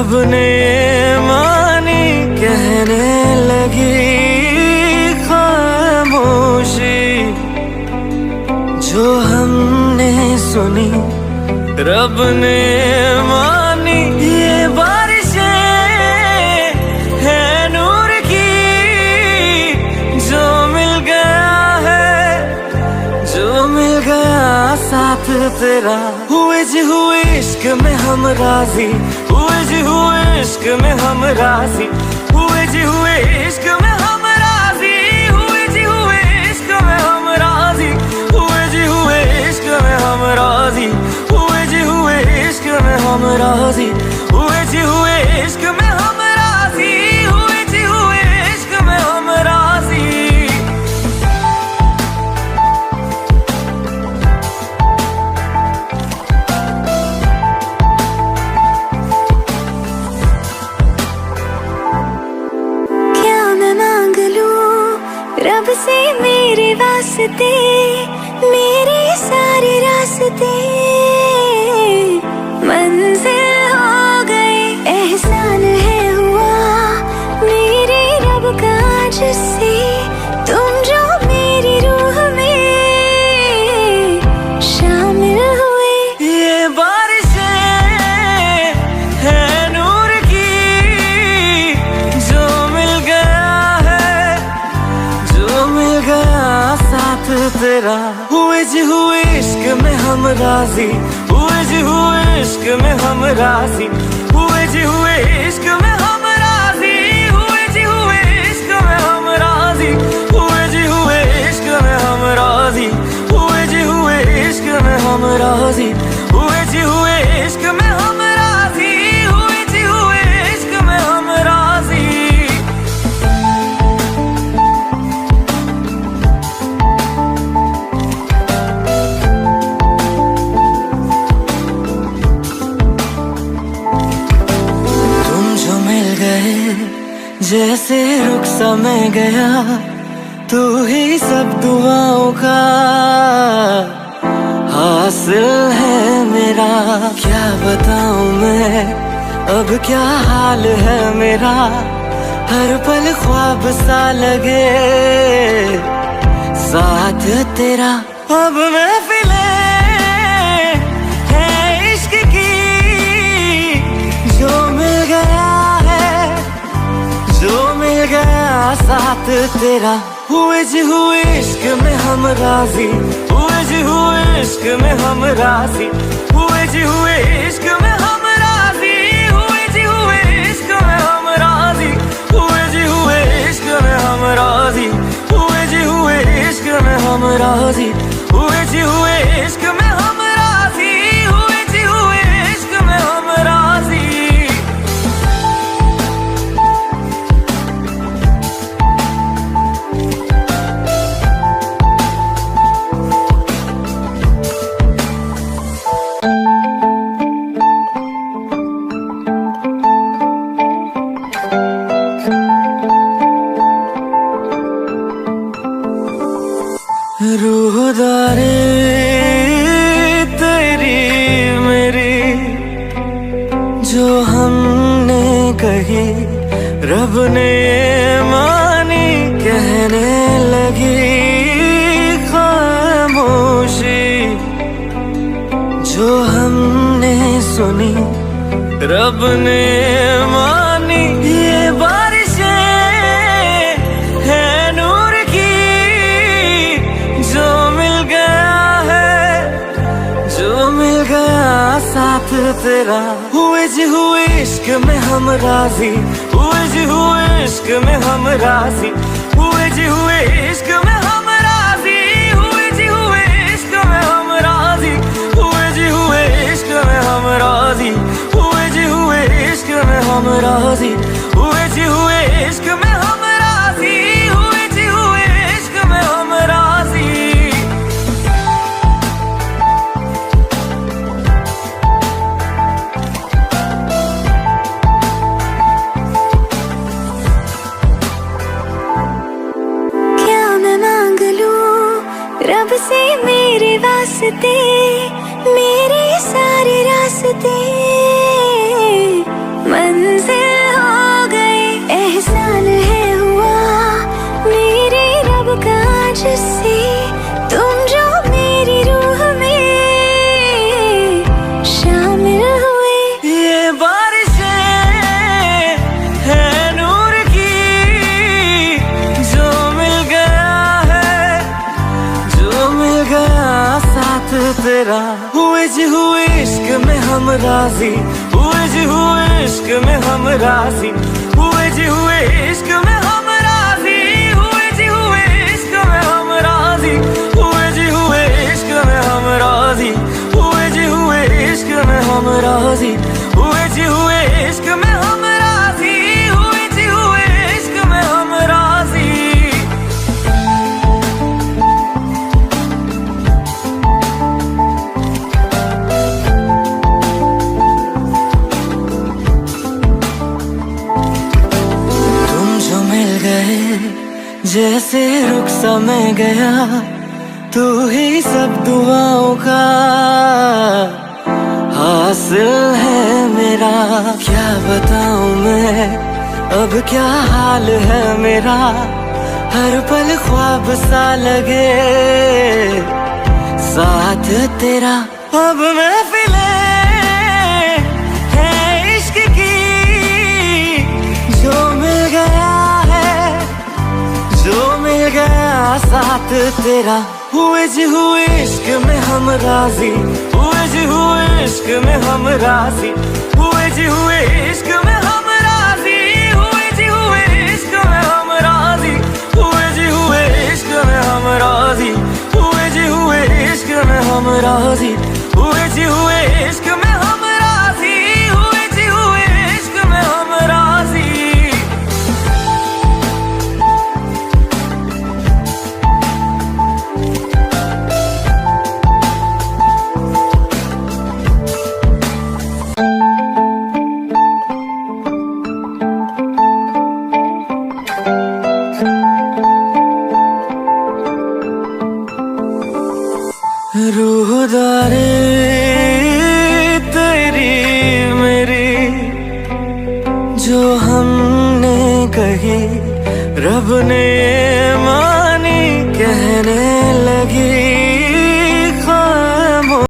रब ने मानी कहने लगी खामोशी, जो हमने सुनी रब ने मानी। ये बारिशें है नूर की, जो मिल गया है, जो मिल गया साथ तेरा। हुए जी हुए इश्क में हम राजी, हुए जी हुए इश्क में हम राजी, हुए जी हुए इश्क में हम राजी, हुए जी हुए इश्क में हम राजी, हुए जी हुए इश्क में हम राजी, हुए जी हुए इश्क में हम राजी, हुए जी हुए इश्क में हम राजी, हुए जी हुए इश्क में हम राजी। रब से मेरे वास्ते, मेरे सारे रास्ते मंजिल हो गए। एहसान है हुआ मेरे रब का जिससे, तुम जो मेरी रूह में शामिल हुए। ये बारिशें है नूर की, जो मिल गया है, जो मिल गया साथ तेरा। हुए जी हुए इश्क में हम राजी, हुए जी हुए इश्क में हम राजी, हुए जी हुए इश्क में हम राजी, हुए जी हुए इश्क में हम राजी, हुए जी हुए इश्क में हम राजी, हुए जी हुए इश्क में हम राजी, हुए जी हुए इश्क में हम राजी, हुए जी हुए इश्क में हम राजी। जैसे रुख सा मैं गया, तू ही सब दुआओं का हासिल है मेरा। क्या बताऊं मैं अब क्या हाल है मेरा, हर पल ख्वाब सा लगे साथ तेरा। अब महफिलें है इश्क की, जो मिल गया है, जो मिल गया साथ तेरा। हुए जी हुए इश्क में हम राजी, हुए जी हुए इश्क में हम राजी, हुए जी हुए इश्क में हम राजी, हुए जी हुए इश्क में हम राजी, हुए जी हुए इश्क में हम राजी, हुए जी हुए इश्क में हम राजी, हुए जी हुए इश्क में हम राजी, हुए जी हुए इश्क में हम राजी। रूहदारी तेरी मेरी, जो हमने कही रब ने मानी कहने लगी खामोशी, जो हमने सुनी रब ने मानी। ये बारिशें है नूर की, जो मिल गया है, जो मिल गया साथ तेरा। हुए जी हुए इश्क में हम राजी, हुए जी हुए इश्क में हम राजी, हुए जी हुए इश्क में हम राजी, हुए जी हुए इश्क में हम राजी, हुए जी हुए इश्क में हम राजी, हुए जी हुए इश्क में हम राजी, हुए जी हुए इश्क में हम राजी, हुए जी हुए इश्क में हम राजी। रब से मेरे वास्ते, मेरे सारे रास्ते मंजिल हो गई, एहसान है हुआ मेरे रब का जिससे तुम जो मेरी रूह में शामिल हुए। ये बारिशें है नूर की, जो मिल गया है, जो मिल गया साथ तेरा। हुए जी हुए इश्क में हम राजी, हुए जी हुए इश्क में हम राजी, हुए जी हुए इश्क में हम राजी, हुए जी हुए इश्क में हम राजी, हुए जी हुए इश्क में हम राजी, हुए जी हुए इश्क में हम राजी, हुए जी हुए इश्क में हम राजी, हुए जी हुए इश्क में हम राजी। तुम जो मिल गए जैसे रुख सा मैं गया, तू ही सब दुआओं का हासिल है मेरा। क्या बताऊं मैं अब क्या हाल है मेरा, हर पल ख्वाब सा लगे साथ तेरा। अब महफिलें है इश्क की, जो मिल गया है, जो मिल गया साथ तेरा। हुए जी हुए इश्क में हम राजी, हुए जी हुए इश्क में हम राजी, हुए जी हुए इश्क में हम राजी, हुए जी हुए इश्क में हम राजी, हुए जी हुए इश्क में हम राजी, हुए जी हुए इश्क में हम राजी, हुए जी हुए इश्क में हम राजी, हुए जी हुए इश्क में हम राजी। रूहदारी तेरी मेरी जो हमने कही, रब ने